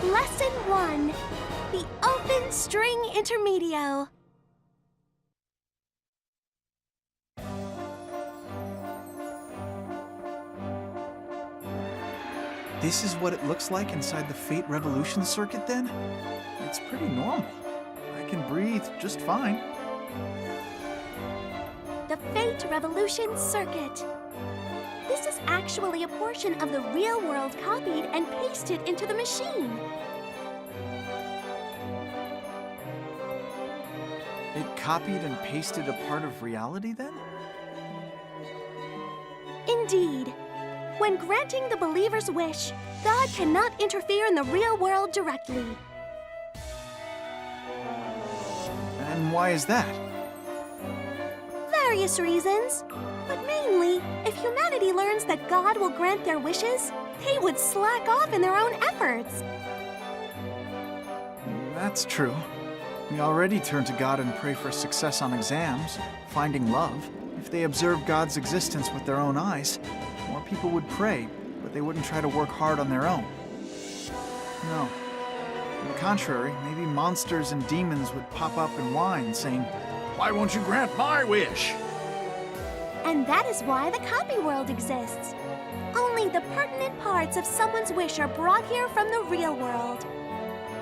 Lesson 1. The Open String Intermedio. This is what it looks like inside the Fate Revolution circuit, then? It's pretty normal. I can breathe just fine. The Fate Revolution circuit. This is actually a portion of the real world copied and pasted into the machine. It copied and pasted a part of reality, then? Indeed. When granting the believer's wish, God cannot interfere in the real world directly. And why is that? Various reasons. But mainly, if humanity learns that God will grant their wishes, they would slack off in their own efforts. That's true. We already turn to God and pray for success on exams, finding love. If they observe God's existence with their own eyes, more people would pray, but they wouldn't try to work hard on their own. No. On the contrary, maybe monsters and demons would pop up and whine, saying, "Why won't you grant my wish?" And that is why the copy world exists. Only the pertinent parts of someone's wish are brought here from the real world.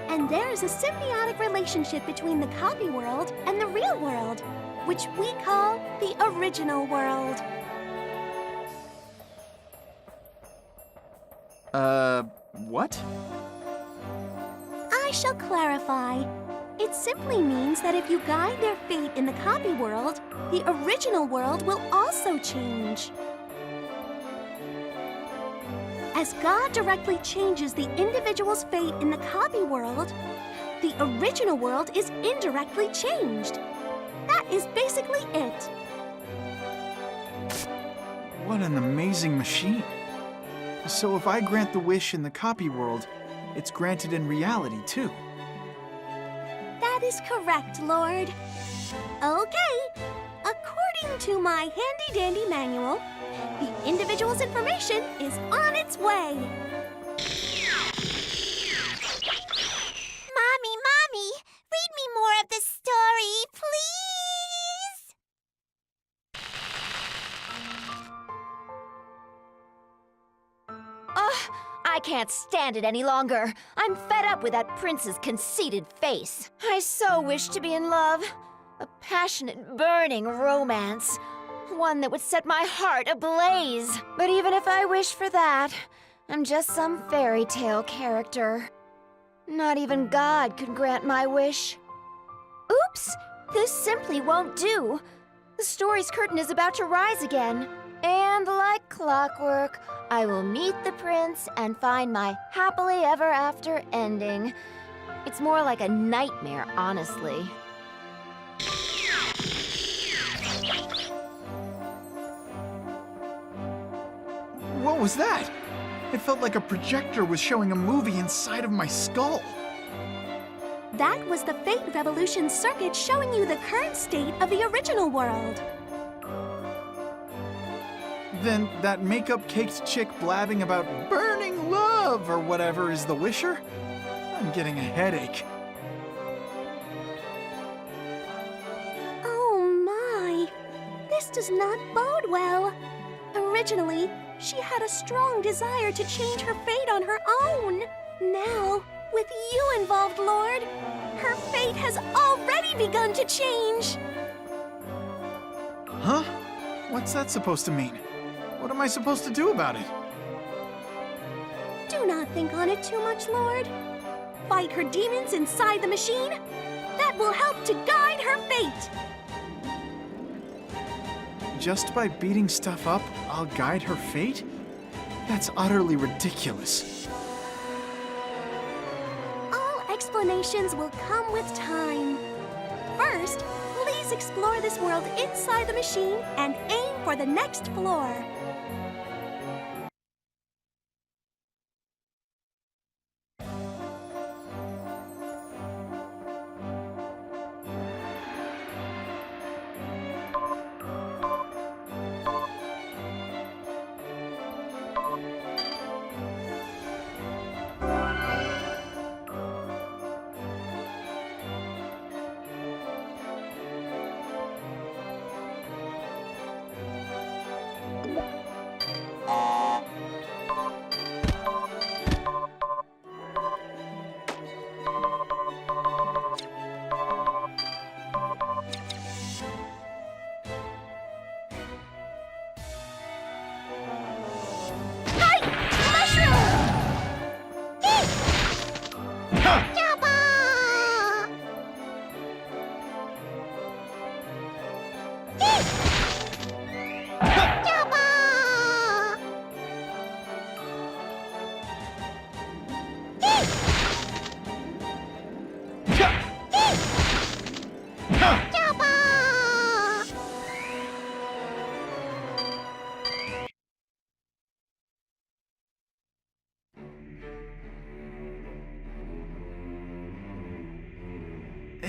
And there is a symbiotic relationship between the copy world and the real world, which we call the original world. What? I shall clarify. It simply means that if you guide their fate in the copy world, the original world will also change. As God directly changes the individual's fate in the copy world, the original world is indirectly changed. That is basically it. What an amazing machine. So if I grant the wish in the copy world, it's granted in reality, too. That is correct, Lord. Okay. According to my handy-dandy manual, the individual's information is on its way. Mommy, read me more of the story, please. Ugh, I can't stand it any longer. I'm fed up with that prince's conceited face. I so wish to be in love. A passionate, burning romance. One that would set my heart ablaze. But even if I wish for that, I'm just some fairy tale character. Not even God could grant my wish. Oops! This simply won't do. The story's curtain is about to rise again. And like clockwork, I will meet the prince and find my happily ever after ending. It's more like a nightmare, honestly. What was that? It felt like a projector was showing a movie inside of my skull. That was the Fate Revolution circuit showing you the current state of the original world. Then that makeup-caked chick blabbing about burning love or whatever is the wisher? I'm getting a headache. Oh my! This does not bode well. Originally, she had a strong desire to change her fate on her own. Now, with you involved, Lord, her fate has already begun to change. Huh? What's that supposed to mean? What am I supposed to do about it? Do not think on it too much, Lord. Fight her demons inside the machine. That will help to guide her fate. Just by beating stuff up, I'll guide her fate? That's utterly ridiculous. All explanations will come with time. First, please explore this world inside the machine and aim for the next floor.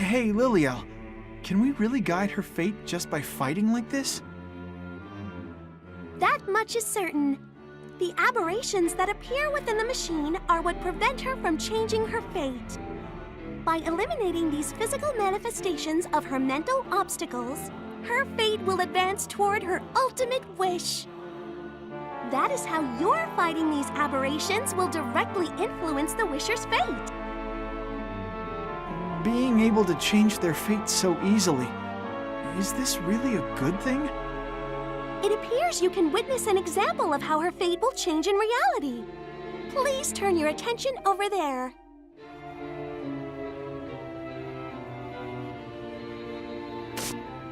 Hey, Liliel, can we really guide her fate just by fighting like this? That much is certain. The aberrations that appear within the machine are what prevent her from changing her fate. By eliminating these physical manifestations of her mental obstacles, her fate will advance toward her ultimate wish. That is how your fighting these aberrations will directly influence the wisher's fate. Being able to change their fate so easily, is this really a good thing? It appears you can witness an example of how her fate will change in reality. Please turn your attention over there.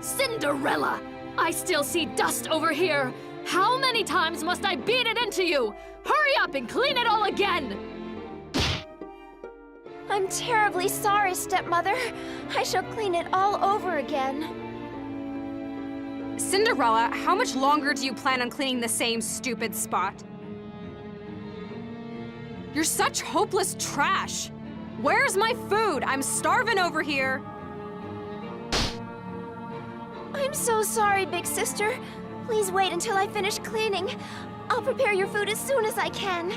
Cinderella! I still see dust over here! How many times must I beat it into you? Hurry up and clean it all again! I'm terribly sorry, stepmother. I shall clean it all over again. Cinderella, how much longer do you plan on cleaning the same stupid spot? You're such hopeless trash! Where's my food? I'm starving over here! I'm so sorry, big sister. Please wait until I finish cleaning. I'll prepare your food as soon as I can.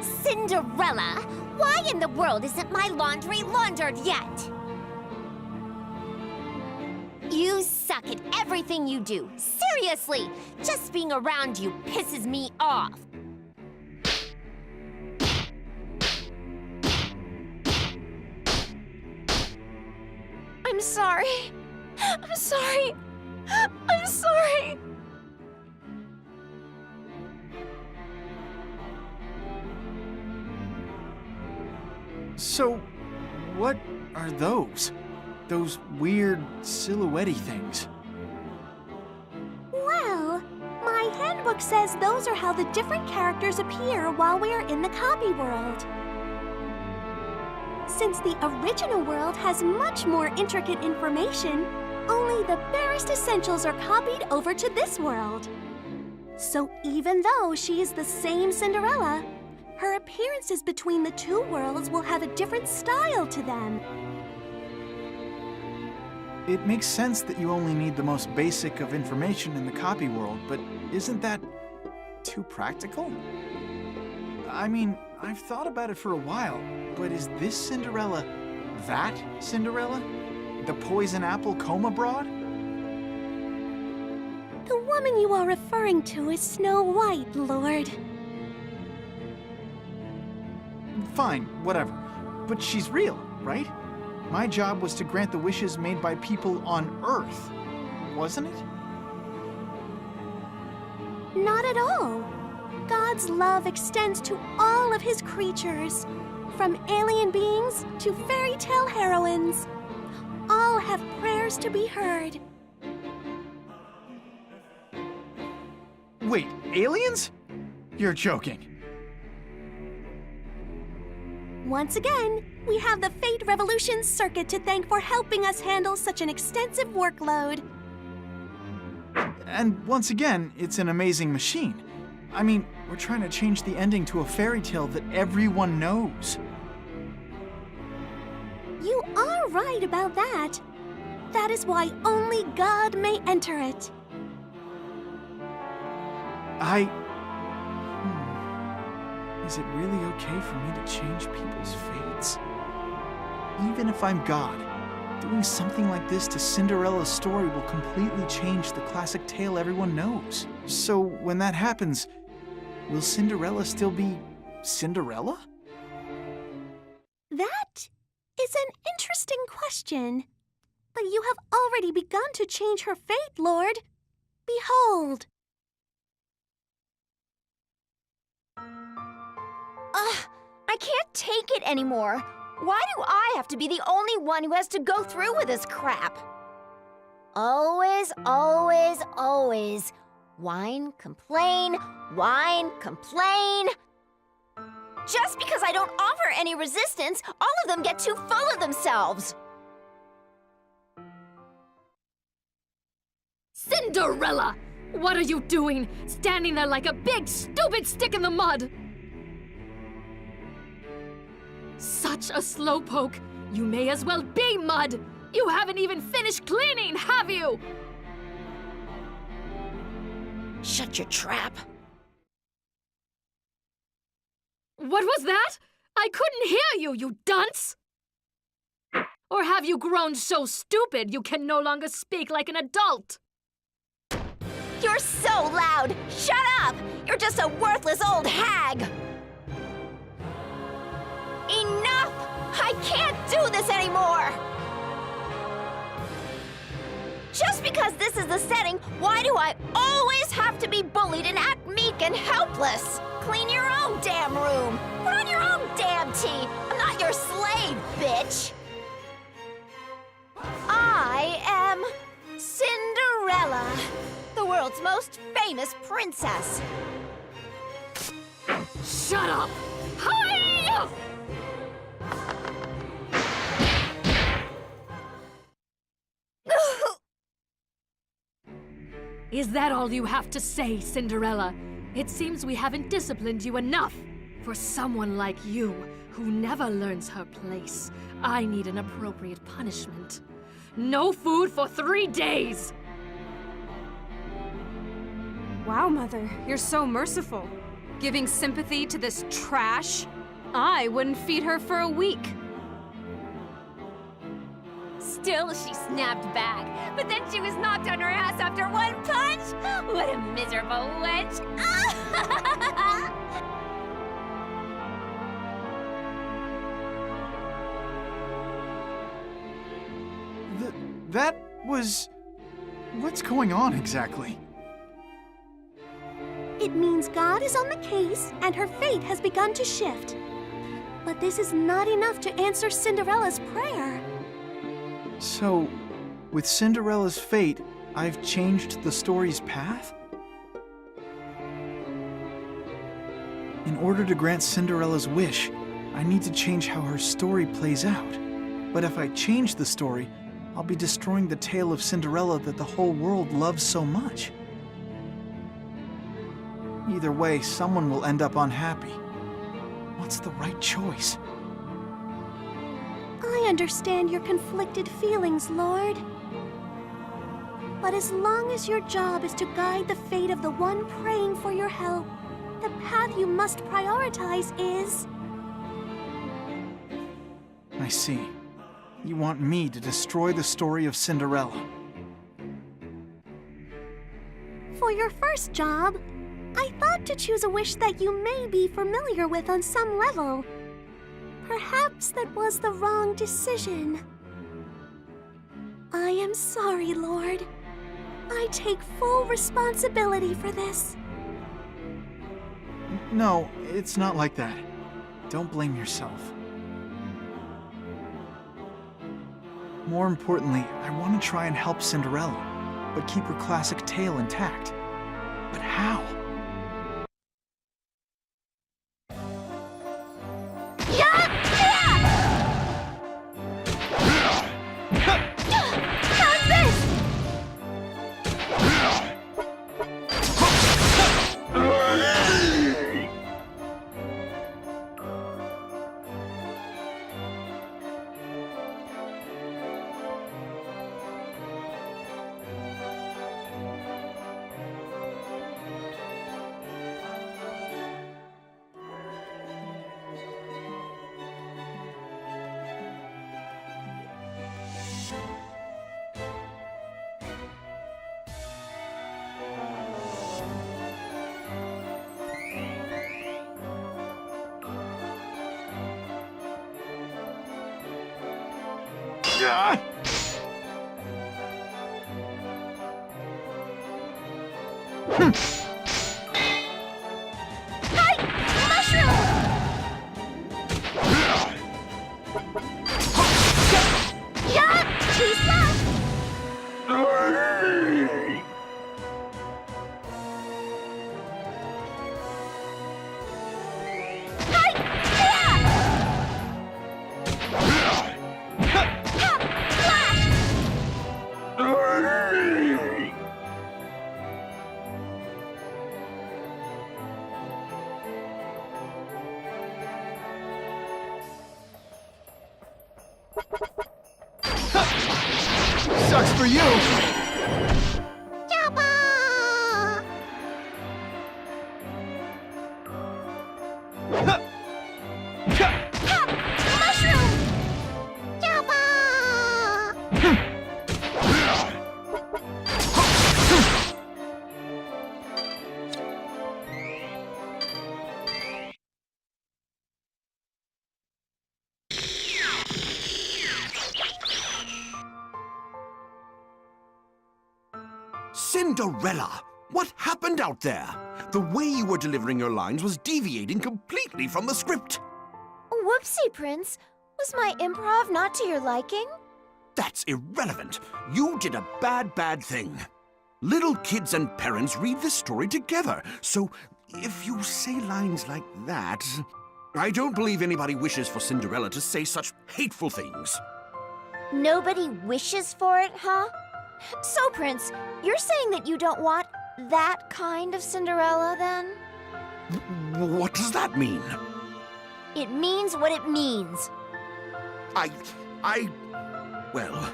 Cinderella, why in the world isn't my laundry laundered yet? You suck at everything you do. Seriously, just being around you pisses me off. I'm sorry. I'm sorry. I'm sorry. So, what are those? Those weird silhouette-y things? Well, my handbook says those are how the different characters appear while we are in the copy world. Since the original world has much more intricate information, only the barest essentials are copied over to this world. So even though she is the same Cinderella, her appearances between the two worlds will have a different style to them. It makes sense that you only need the most basic of information in the copy world, but isn't that too practical? I mean, I've thought about it for a while, but is this Cinderella that Cinderella? The poison apple coma broad? The woman you are referring to is Snow White, Lord. Fine, whatever. But she's real, right? My job was to grant the wishes made by people on Earth, wasn't it? Not at all. God's love extends to all of his creatures, from alien beings to fairy tale heroines. All have prayers to be heard. Wait, aliens? You're joking. Once again, we have the Fate Revolution Circuit to thank for helping us handle such an extensive workload. And once again, it's an amazing machine. I mean, we're trying to change the ending to a fairy tale that everyone knows. You are right about that. That is why only God may enter it. Is it really okay for me to change people's fates? Even if I'm God, doing something like this to Cinderella's story will completely change the classic tale everyone knows. So when that happens, will Cinderella still be Cinderella? That is an interesting question. But you have already begun to change her fate, Lord. Behold. I can't take it anymore. Why do I have to be the only one who has to go through with this crap? Always, always, always. Whine, complain, whine, complain. Just because I don't offer any resistance, all of them get too full of themselves. Cinderella! What are you doing? Standing there like a big, stupid stick in the mud! Such a slowpoke! You may as well be mud! You haven't even finished cleaning, have you? Shut your trap. What was that? I couldn't hear you, you dunce! Or have you grown so stupid you can no longer speak like an adult? You're so loud! Shut up! You're just a worthless old hag! Enough! I can't do this anymore! Just because this is the setting, why do I always have to be bullied and act meek and helpless? Clean your own damn room! Put on your own damn tea! I'm not your slave, bitch! I am Cinderella, the world's most famous princess. Shut up! Hi! Is that all you have to say, Cinderella? It seems we haven't disciplined you enough. For someone like you, who never learns her place, I need an appropriate punishment. No food for 3 days! Wow, Mother, you're so merciful. Giving sympathy to this trash? I wouldn't feed her for a week. Still, she snapped back, but then she was knocked on her ass after one punch! What a miserable witch! That was... What's going on exactly? It means God is on the case and her fate has begun to shift. But this is not enough to answer Cinderella's prayer. So, with Cinderella's fate, I've changed the story's path? In order to grant Cinderella's wish, I need to change how her story plays out. But if I change the story, I'll be destroying the tale of Cinderella that the whole world loves so much. Either way, someone will end up unhappy. What's the right choice? I understand your conflicted feelings, Lord. But as long as your job is to guide the fate of the one praying for your help, the path you must prioritize is... I see. You want me to destroy the story of Cinderella. For your first job, I thought to choose a wish that you may be familiar with on some level. Perhaps that was the wrong decision. I am sorry, Lord. I take full responsibility for this. No, it's not like that. Don't blame yourself. More importantly, I want to try and help Cinderella, but keep her classic tale intact. But how? How's this? sucks for you! Cinderella! What happened out there? The way you were delivering your lines was deviating completely from the script. Whoopsie, Prince. Was my improv not to your liking? That's irrelevant. You did a bad thing. Little kids and parents read this story together, so if you say lines like that... I don't believe anybody wishes for Cinderella to say such hateful things. Nobody wishes for it, huh? So, Prince, you're saying that you don't want that kind of Cinderella, then? What does that mean? It means what it means. Well...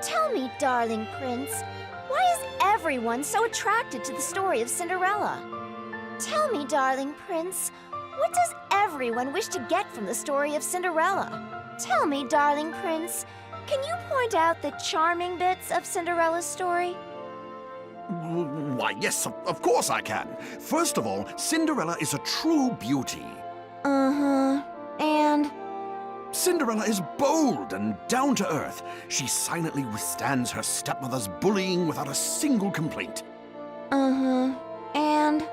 Tell me, darling Prince, why is everyone so attracted to the story of Cinderella? Tell me, darling Prince, what does everyone wish to get from the story of Cinderella? Tell me, darling Prince, can you point out the charming bits of Cinderella's story? Why, yes, of course I can. First of all, Cinderella is a true beauty. Uh-huh. And? Cinderella is bold and down to earth. She silently withstands her stepmother's bullying without a single complaint. Uh-huh. And?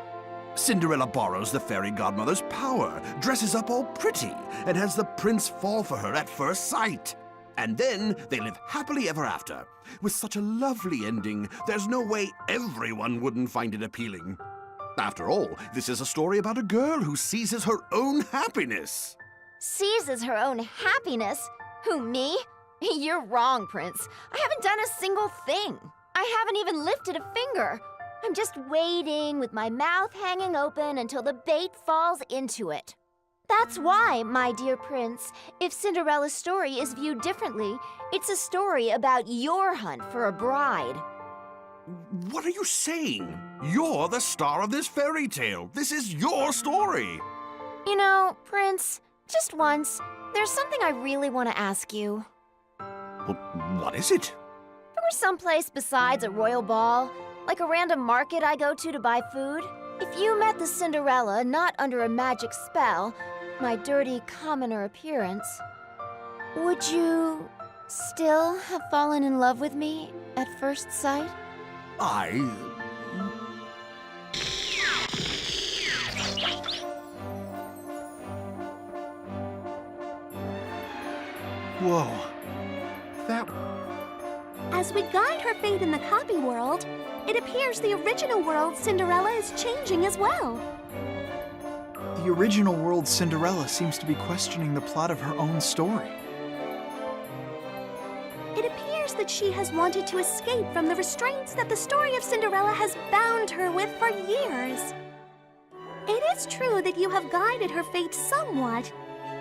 Cinderella borrows the fairy godmother's power, dresses up all pretty, and has the prince fall for her at first sight. And then they live happily ever after. With such a lovely ending, there's no way everyone wouldn't find it appealing. After all, this is a story about a girl who seizes her own happiness. Seizes her own happiness? Who, me? You're wrong, Prince. I haven't done a single thing. I haven't even lifted a finger. I'm just waiting with my mouth hanging open until the bait falls into it. That's why, my dear Prince, if Cinderella's story is viewed differently, it's a story about your hunt for a bride. What are you saying? You're the star of this fairy tale. This is your story. You know, Prince, just once, there's something I really want to ask you. Well, what is it? If there were someplace besides a royal ball, like a random market I go to buy food, if you met the Cinderella not under a magic spell, my dirty commoner appearance, would you still have fallen in love with me at first sight? Whoa. That... As we guide her fate in the copy world, it appears the original world Cinderella is changing as well. The original world Cinderella seems to be questioning the plot of her own story. It appears that she has wanted to escape from the restraints that the story of Cinderella has bound her with for years. It is true that you have guided her fate somewhat,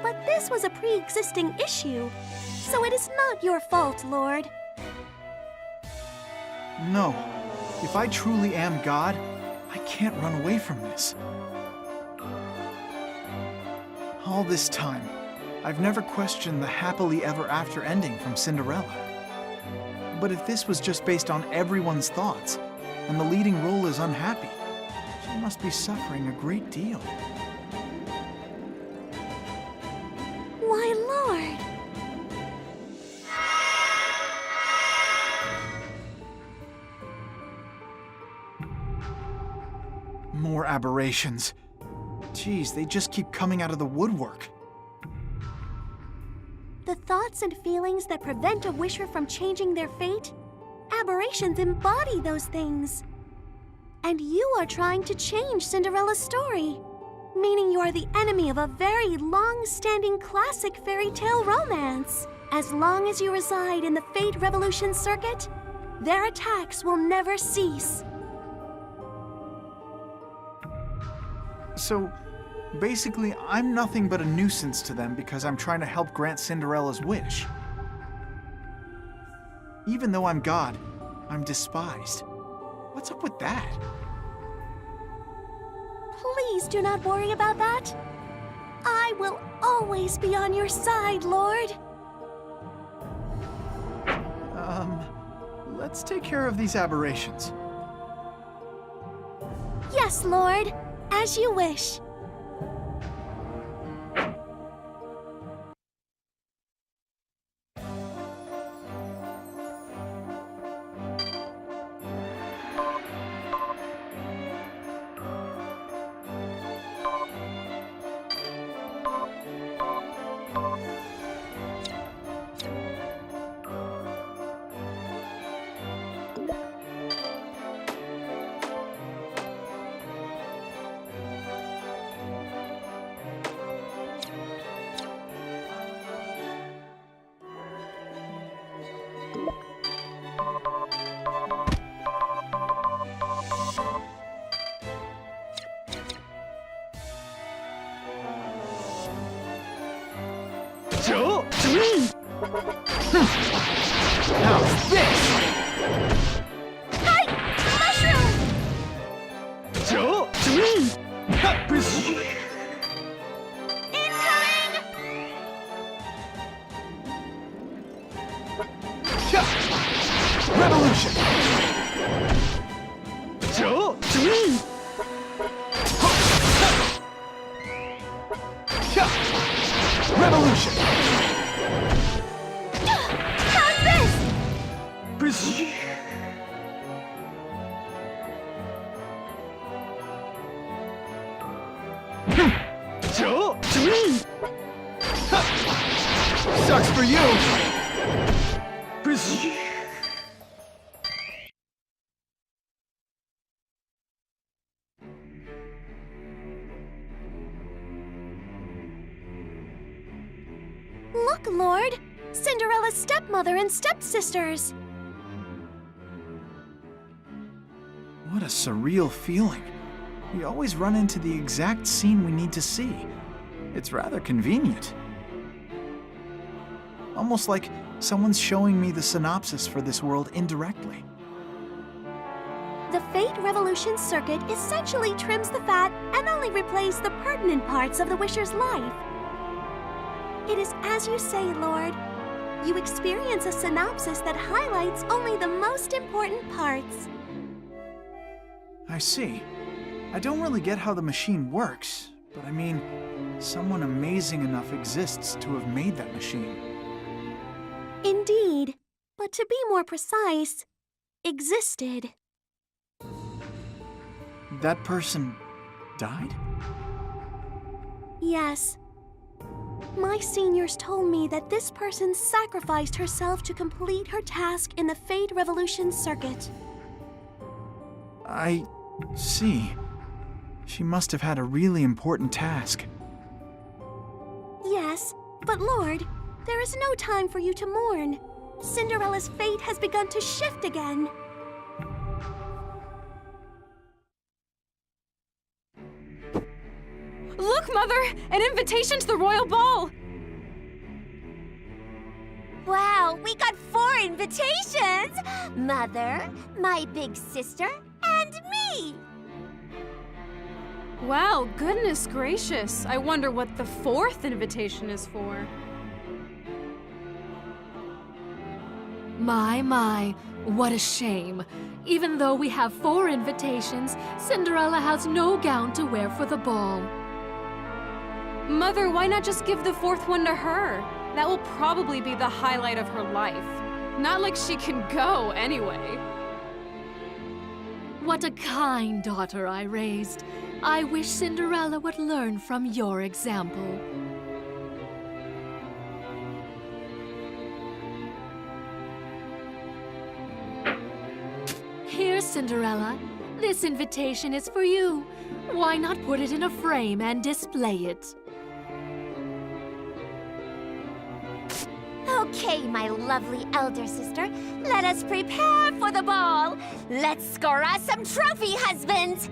but this was a pre-existing issue, so it is not your fault, Lord. No. If I truly am God, I can't run away from this. All this time, I've never questioned the happily ever after ending from Cinderella. But if this was just based on everyone's thoughts, and the leading role is unhappy, she must be suffering a great deal. Why, Lord! More aberrations. Geez, they just keep coming out of the woodwork. The thoughts and feelings that prevent a wisher from changing their fate, aberrations embody those things. And you are trying to change Cinderella's story, meaning you are the enemy of a very long-standing classic fairy tale romance. As long as you reside in the Fate Revolution circuit, their attacks will never cease. So, basically, I'm nothing but a nuisance to them because I'm trying to help grant Cinderella's wish. Even though I'm God, I'm despised. What's up with that? Please do not worry about that. I will always be on your side, Lord. Let's take care of these aberrations. Yes, Lord, as you wish. How's this? Revolution! Revolution! How's this? Sucks for you! Look, Lord! Cinderella's stepmother and stepsisters! What a surreal feeling. We always run into the exact scene we need to see. It's rather convenient. Almost like someone's showing me the synopsis for this world indirectly. The Fate Revolution circuit essentially trims the fat and only replays the pertinent parts of the wisher's life. It is as you say, Lord. You experience a synopsis that highlights only the most important parts. I see. I don't really get how the machine works, but I mean, someone amazing enough exists to have made that machine. Indeed, but to be more precise, existed. That person died? Yes. My seniors told me that this person sacrificed herself to complete her task in the Fate Revolution circuit. I see. She must have had a really important task. Yes, but Lord, there is no time for you to mourn. Cinderella's fate has begun to shift again. Look, Mother! An invitation to the royal ball! Wow, we got 4 invitations! Mother, my big sister, and me! Wow, goodness gracious. I wonder what the 4th invitation is for. My, what a shame. Even though we have 4 invitations, Cinderella has no gown to wear for the ball. Mother, why not just give the 4th one to her? That will probably be the highlight of her life. Not like she can go, anyway. What a kind daughter I raised. I wish Cinderella would learn from your example. Here, Cinderella. This invitation is for you. Why not put it in a frame and display it? Okay, my lovely elder sister, let us prepare for the ball. Let's score us some trophy husbands.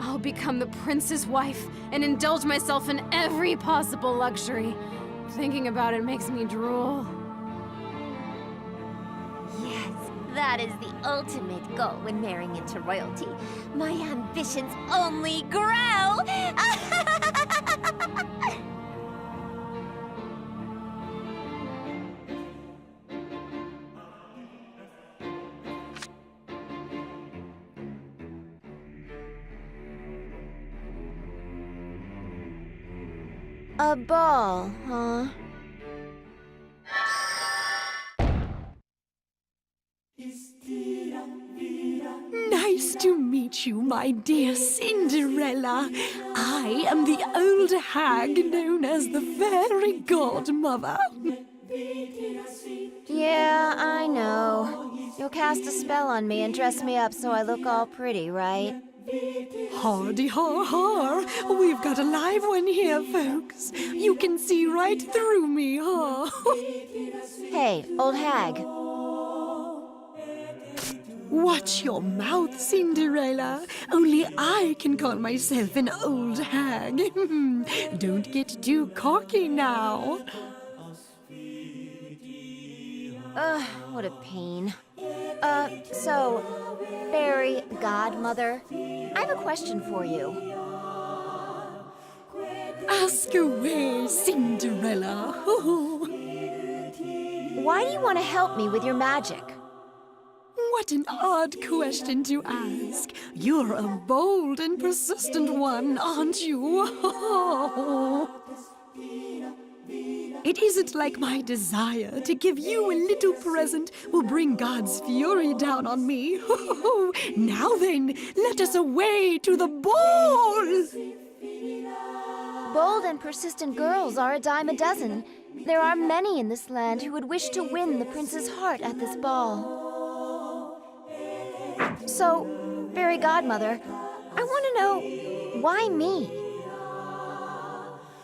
I'll become the prince's wife and indulge myself in every possible luxury. Thinking about it makes me drool. That is the ultimate goal when marrying into royalty. My ambitions only grow! A ball, huh? Nice to meet you, my dear Cinderella. I am the old hag known as the fairy godmother. Yeah, I know. You'll cast a spell on me and dress me up so I look all pretty, right? Hardy har har. We've got a live one here, folks. You can see right through me, huh? Hey, old hag. Watch your mouth, Cinderella. Only I can call myself an old hag. Don't get too cocky now. Ugh, what a pain. So, fairy godmother, I have a question for you. Ask away, Cinderella. Why do you want to help me with your magic? What an odd question to ask. You're a bold and persistent one, aren't you? It isn't like my desire to give you a little present will bring God's fury down on me. Now then, let us away to the ball! Bold and persistent girls are a dime a dozen. There are many in this land who would wish to win the prince's heart at this ball. So, fairy godmother, I want to know, why me?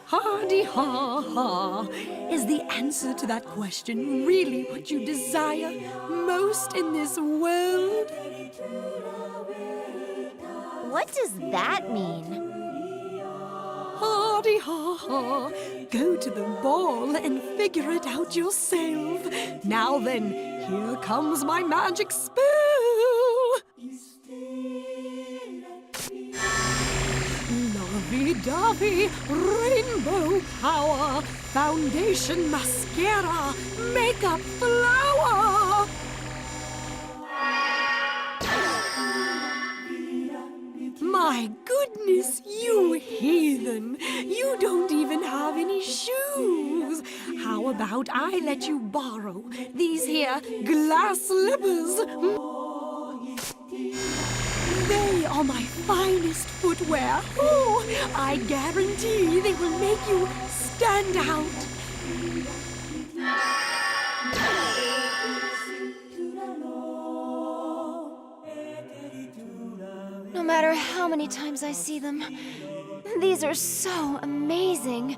Hardy ha ha. Is the answer to that question really what you desire most in this world? What does that mean? Hardy ha ha. Go to the ball and figure it out yourself. Now then, here comes my magic spell. Lovey-dovey, rainbow power, foundation mascara, makeup flower. My goodness, you heathen! You don't even have any shoes! How about I let you borrow these here glass slippers? They are my finest footwear. Oh, I guarantee they will make you stand out. No matter how many times I see them, these are so amazing.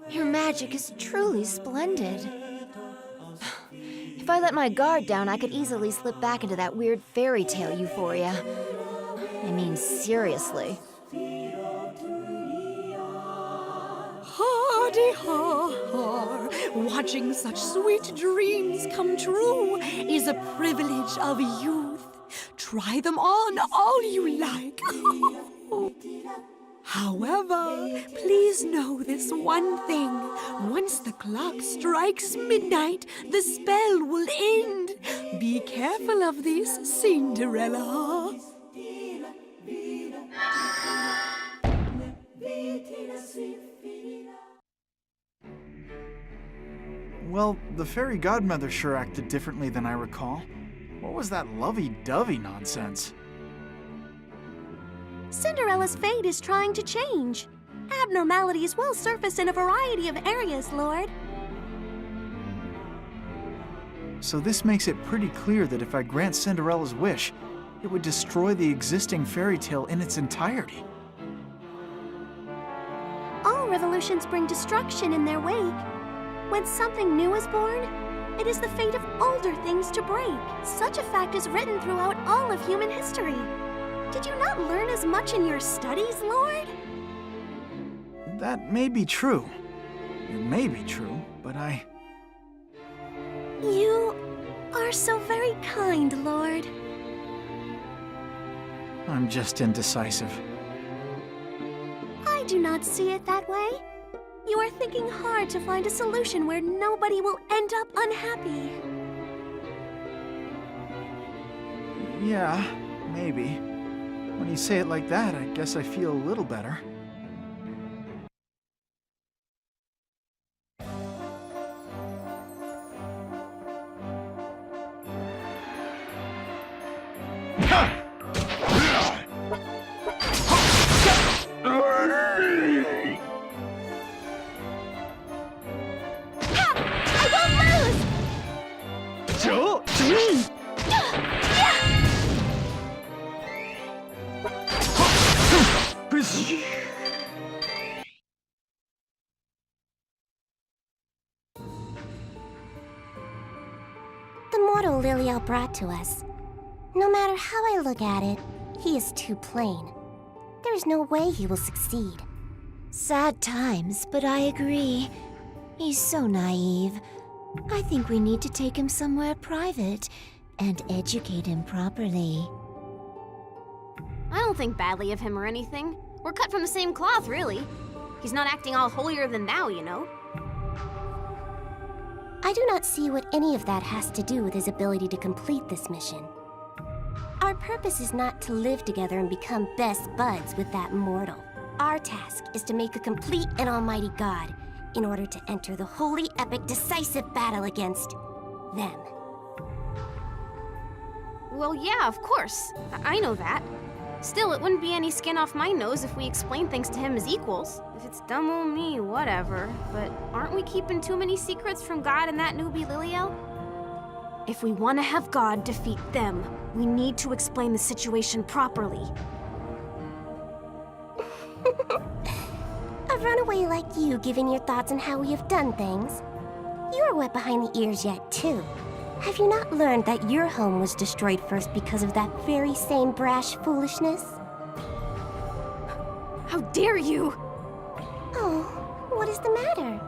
Your magic is truly splendid. If I let my guard down, I could easily slip back into that weird fairy tale euphoria. I mean, seriously. Hardy har har. Watching such sweet dreams come true is a privilege of youth. Try them on all you like. However, please know this one thing. Once the clock strikes midnight, the spell will end. Be careful of this, Cinderella. Well, the fairy godmother sure acted differently than I recall. What was that lovey-dovey nonsense? Cinderella's fate is trying to change. Abnormalities will surface in a variety of areas, Lord. So this makes it pretty clear that if I grant Cinderella's wish, it would destroy the existing fairy tale in its entirety. All revolutions bring destruction in their wake. When something new is born, it is the fate of older things to break. Such a fact is written throughout all of human history. Did you not learn as much in your studies, Lord? That may be true. It may be true, but You are so very kind, Lord. I'm just indecisive. I do not see it that way. You are thinking hard to find a solution where nobody will end up unhappy. Yeah, maybe. When you say it like that, I guess I feel a little better. The mortal Liliel brought to us. No matter how I look at it, he is too plain. There is no way he will succeed. Sad times, but I agree. He's so naive. I think we need to take him somewhere private and educate him properly. I don't think badly of him or anything. We're cut from the same cloth, really. He's not acting all holier than thou, you know. I do not see what any of that has to do with his ability to complete this mission. Our purpose is not to live together and become best buds with that mortal. Our task is to make a complete and almighty god in order to enter the holy, epic, decisive battle against them. Well, yeah, of course. I know that. Still, it wouldn't be any skin off my nose if we explained things to him as equals. If it's dumb old me, whatever. But aren't we keeping too many secrets from God and that newbie Liliel? If we want to have God defeat them, we need to explain the situation properly. A runaway like you giving your thoughts on how we have done things. You are wet behind the ears yet, too. Have you not learned that your home was destroyed first because of that very same brash foolishness? How dare you! Oh, what is the matter?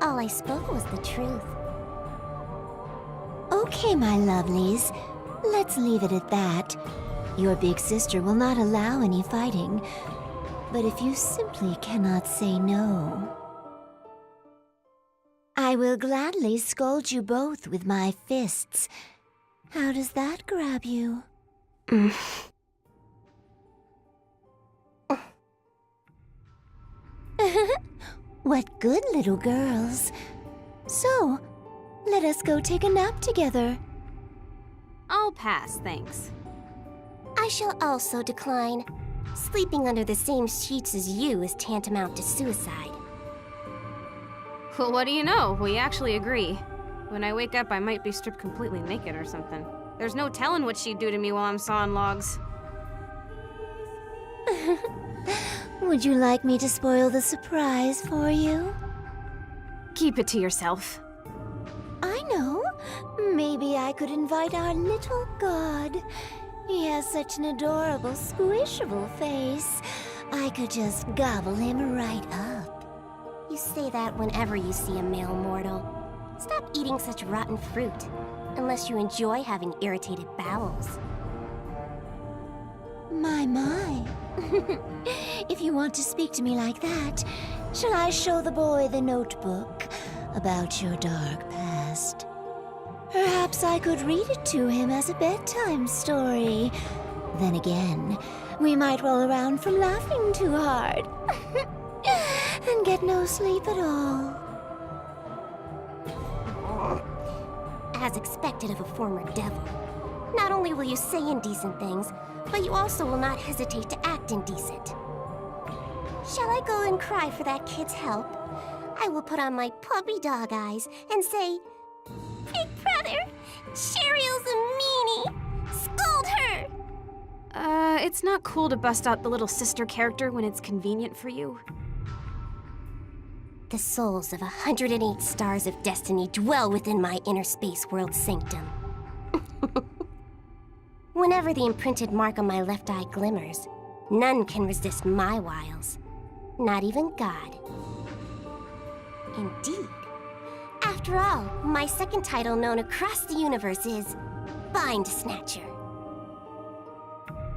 All I spoke was the truth. Okay, my lovelies. Let's leave it at that. Your big sister will not allow any fighting. But if you simply cannot say no, I will gladly scold you both with my fists. How does that grab you? What good little girls. So, let us go take a nap together. I'll pass, thanks. I shall also decline. Sleeping under the same sheets as you is tantamount to suicide. Well, what do you know? We actually agree. When I wake up, I might be stripped completely naked or something. There's no telling what she'd do to me while I'm sawing logs. Would you like me to spoil the surprise for you? Keep it to yourself. I know. Maybe I could invite our little god. He has such an adorable, squishable face. I could just gobble him right up. You say that whenever you see a male mortal. Stop eating such rotten fruit, unless you enjoy having irritated bowels. My. If you want to speak to me like that, shall I show the boy the notebook about your dark past? Perhaps I could read it to him as a bedtime story. Then again, we might roll around from laughing too hard. And get no sleep at all. As expected of a former devil. Not only will you say indecent things, but you also will not hesitate to act indecent. Shall I go and cry for that kid's help? I will put on my puppy dog eyes and say, Big brother, Cheryle's a meanie. Scold her! It's not cool to bust out the little sister character when it's convenient for you. The souls of 108 stars of destiny dwell within my inner space world sanctum. Whenever the imprinted mark on my left eye glimmers, none can resist my wiles. Not even God. Indeed, After all, my second title known across the universe is Bind Snatcher.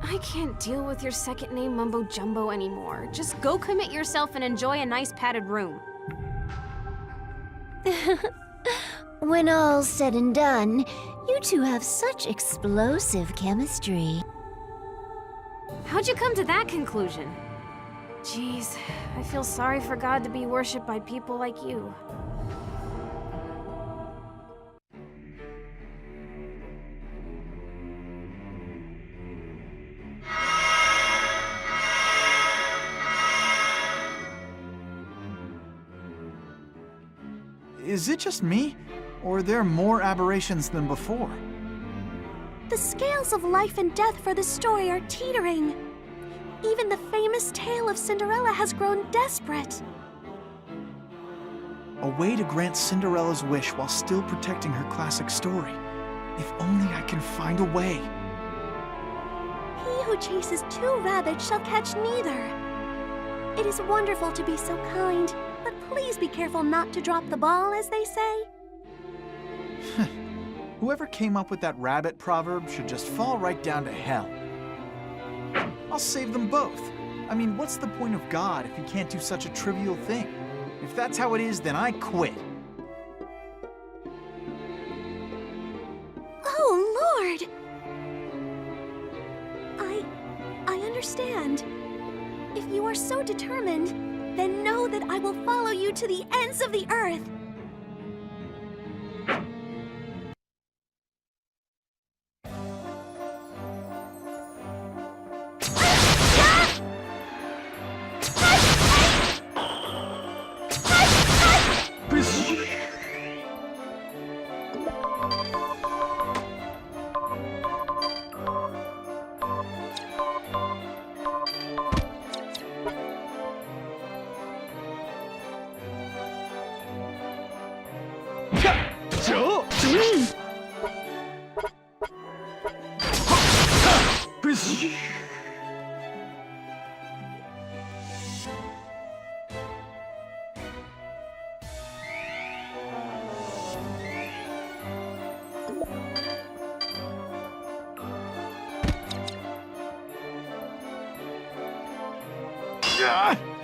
I can't deal with your second name mumbo jumbo anymore. Just go commit yourself and enjoy a nice padded room. When all's said and done, you two have such explosive chemistry. How'd you come to that conclusion? Jeez, I feel sorry for God to be worshipped by people like you. Is it just me? Or are there more aberrations than before? The scales of life and death for this story are teetering. Even the famous tale of Cinderella has grown desperate. A way to grant Cinderella's wish while still protecting her classic story. If only I can find a way. He who chases two rabbits shall catch neither. It is wonderful to be so kind, but please be careful not to drop the ball, as they say. Whoever came up with that rabbit proverb should just fall right down to hell. I'll save them both. I mean, what's the point of God if he can't do such a trivial thing? If that's how it is, then I quit. Oh, Lord! I understand. If you are so determined, then know that I will follow you to the ends of the earth. Ah!